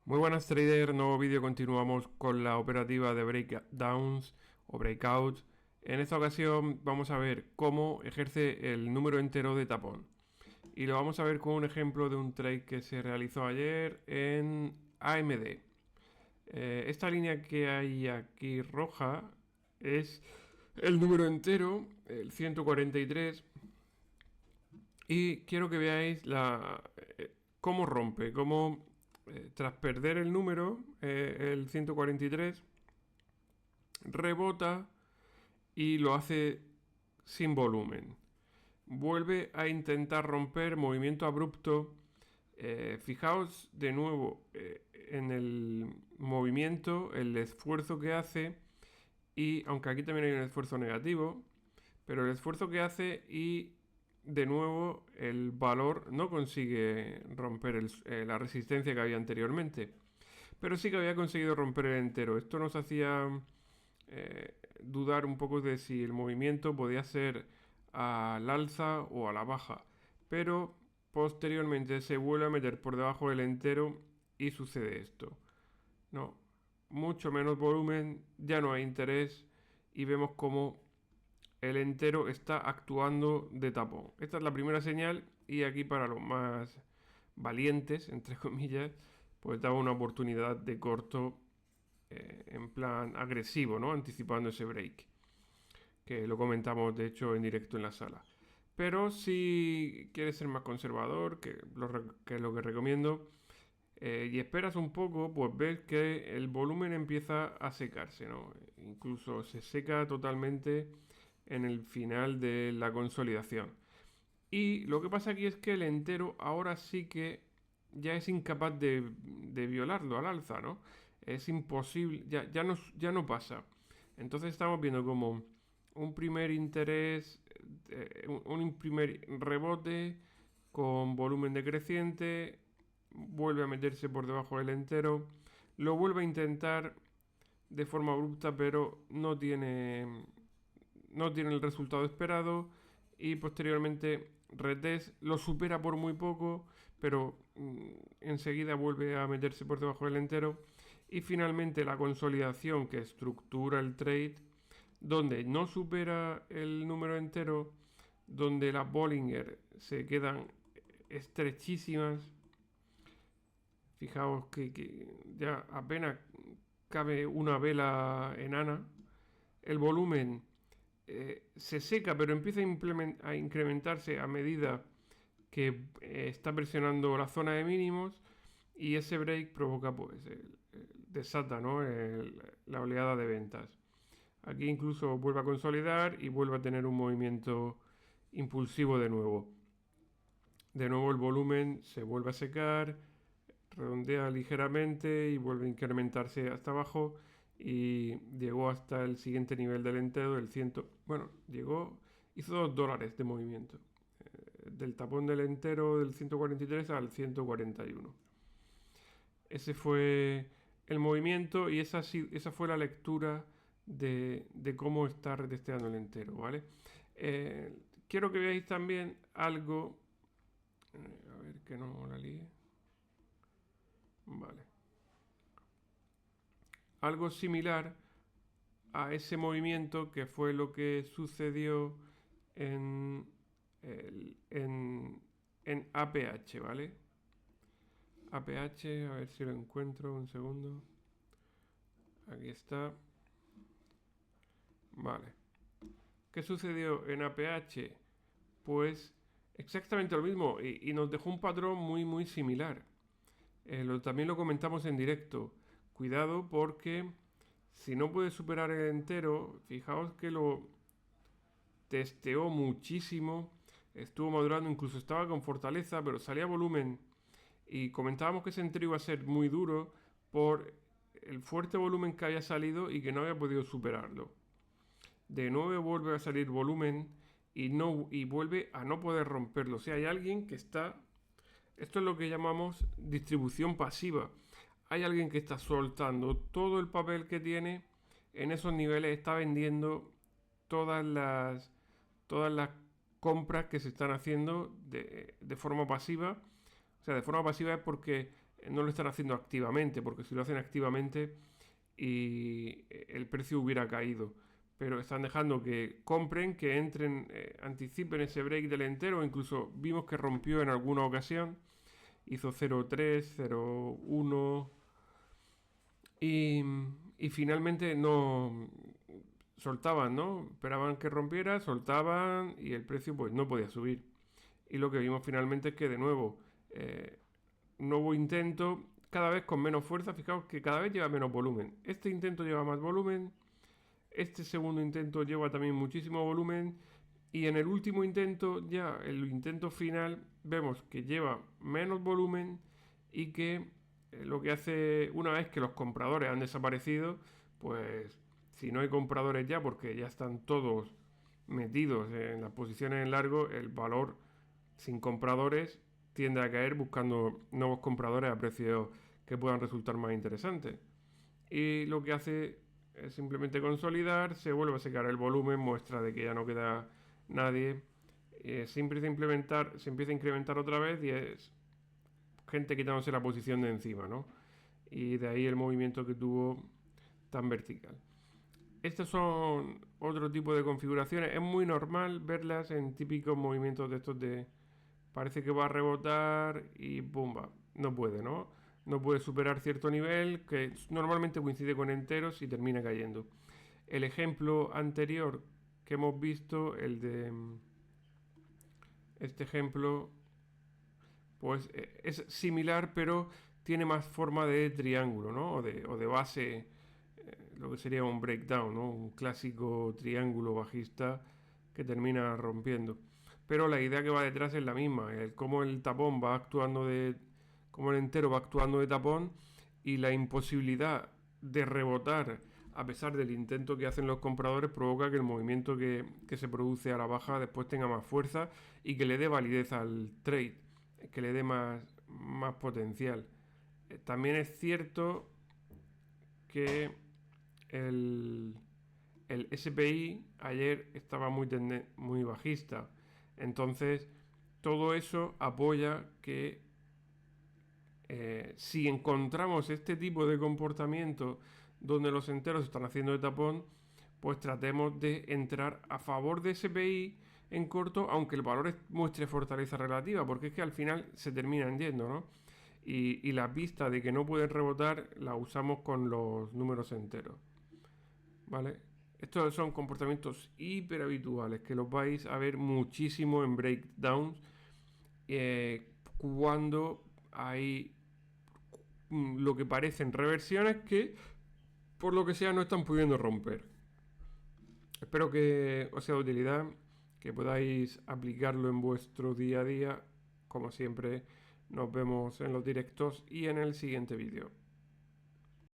Muy buenas trader, nuevo vídeo, continuamos con la operativa de breakdowns o breakouts. En esta ocasión vamos a ver cómo ejerce el número entero de tapón. Y lo vamos a ver con un ejemplo de un trade que se realizó ayer en AMD. Esta línea que hay aquí roja es el número entero, el 143. Y quiero que veáis cómo rompe, cómo tras perder el número, el 143, rebota y lo hace sin volumen. Vuelve a intentar romper, movimiento abrupto. Fijaos de nuevo en el movimiento, el esfuerzo que hace, y aunque aquí también hay un esfuerzo negativo, pero el esfuerzo que hace y de nuevo el valor no consigue romper la resistencia que había anteriormente, pero sí que había conseguido romper el entero. Esto nos hacía dudar un poco de si el movimiento podía ser al alza o a la baja, pero posteriormente se vuelve a meter por debajo del entero y sucede esto. No, mucho menos volumen, ya no hay interés y vemos como el entero está actuando de tapón. Esta es la primera señal y aquí para los más valientes, entre comillas, pues da una oportunidad de corto en plan agresivo, ¿no? Anticipando ese break, que lo comentamos de hecho en directo en la sala. Pero si quieres ser más conservador, que es lo que recomiendo, y esperas un poco, pues ves que el volumen empieza a secarse, ¿no? Incluso se seca totalmente en el final de la consolidación. Y lo que pasa aquí es que el entero ahora sí que ya es incapaz de violarlo al alza, ¿no? Es imposible, ya no pasa. Entonces estamos viendo como un primer interés, un primer rebote con volumen decreciente, vuelve a meterse por debajo del entero, lo vuelve a intentar de forma abrupta, pero no tiene el resultado esperado y posteriormente retest lo supera por muy poco, pero enseguida vuelve a meterse por debajo del entero y finalmente la consolidación que estructura el trade, donde no supera el número entero, donde las Bollinger se quedan estrechísimas. Fijaos que ya apenas cabe una vela enana. El volumen se seca, pero empieza a incrementarse a medida que está presionando la zona de mínimos y ese break provoca, pues, desata, ¿no? La oleada de ventas. Aquí incluso vuelve a consolidar y vuelve a tener un movimiento impulsivo de nuevo. De nuevo el volumen se vuelve a secar, redondea ligeramente y vuelve a incrementarse hasta abajo y llegó hasta el siguiente nivel del entero, el 100. Bueno, hizo $2 de movimiento. Del tapón del entero del 143 al 141. Ese fue el movimiento y esa fue la lectura de cómo está retesteando el entero, ¿vale? Quiero que veáis también algo. A ver que no la líe. Vale. Algo similar a ese movimiento que fue lo que sucedió en, en APH, ¿vale? APH, a ver si lo encuentro, un segundo. Aquí está. Vale. ¿Qué sucedió en APH? Pues exactamente lo mismo y nos dejó un patrón muy similar. También lo comentamos en directo. Cuidado porque si no puede superar el entero, fijaos que lo testeó muchísimo, estuvo madurando, incluso estaba con fortaleza, pero salía volumen. Y comentábamos que ese entero iba a ser muy duro por el fuerte volumen que había salido y que no había podido superarlo. De nuevo vuelve a salir volumen y vuelve a no poder romperlo. O sea, hay alguien que está. Esto es lo que llamamos distribución pasiva. Hay alguien que está soltando todo el papel que tiene en esos niveles, está vendiendo todas las compras que se están haciendo de forma pasiva. O sea, de forma pasiva es porque no lo están haciendo activamente, porque si lo hacen activamente y el precio hubiera caído. Pero están dejando que compren, que entren, anticipen ese break del entero. Incluso vimos que rompió en alguna ocasión. Hizo 0,3, 0,1 y, y finalmente no soltaban, ¿no? Esperaban que rompiera, soltaban y el precio pues no podía subir. Y lo que vimos finalmente es que de nuevo, nuevo intento, cada vez con menos fuerza. Fijaos que cada vez lleva menos volumen. Este intento lleva más volumen. Este segundo intento lleva también muchísimo volumen. Y en el último intento, ya el intento final, vemos que lleva menos volumen y que lo que hace, una vez que los compradores han desaparecido, pues si no hay compradores ya, porque ya están todos metidos en las posiciones en largo, el valor sin compradores tiende a caer buscando nuevos compradores a precios que puedan resultar más interesantes. Y lo que hace es simplemente consolidar, se vuelve a secar el volumen, muestra de que ya no queda nadie. Se empieza a incrementar otra vez y es gente quitándose la posición de encima, ¿no? Y de ahí el movimiento que tuvo tan vertical. Estos son otro tipo de configuraciones. Es muy normal verlas en típicos movimientos de estos de parece que va a rebotar y ¡pumba! No puede, ¿no? No puede superar cierto nivel que normalmente coincide con enteros y termina cayendo. El ejemplo anterior que hemos visto, el de este ejemplo, pues es similar, pero tiene más forma de triángulo, ¿no? O de base, lo que sería un breakdown, ¿no? Un clásico triángulo bajista que termina rompiendo. Pero la idea que va detrás es la misma, el cómo el tapón va actuando de, cómo el entero va actuando de tapón y la imposibilidad de rebotar a pesar del intento que hacen los compradores provoca que el movimiento que se produce a la baja después tenga más fuerza y que le dé validez al trade, que le dé más potencial. También es cierto que el, el SPI ayer estaba muy bajista. Entonces, todo eso apoya que si encontramos este tipo de comportamiento donde los enteros están haciendo de tapón, pues tratemos de entrar a favor de SPI en corto, aunque el valor muestre fortaleza relativa, porque es que al final se terminan yendo, ¿no? Y la pista de que no pueden rebotar la usamos con los números enteros, ¿vale? Estos son comportamientos hiper habituales que los vais a ver muchísimo en breakdowns cuando hay lo que parecen reversiones que por lo que sea no están pudiendo romper. Espero que os sea de utilidad, que podáis aplicarlo en vuestro día a día. Como siempre, nos vemos en los directos y en el siguiente vídeo.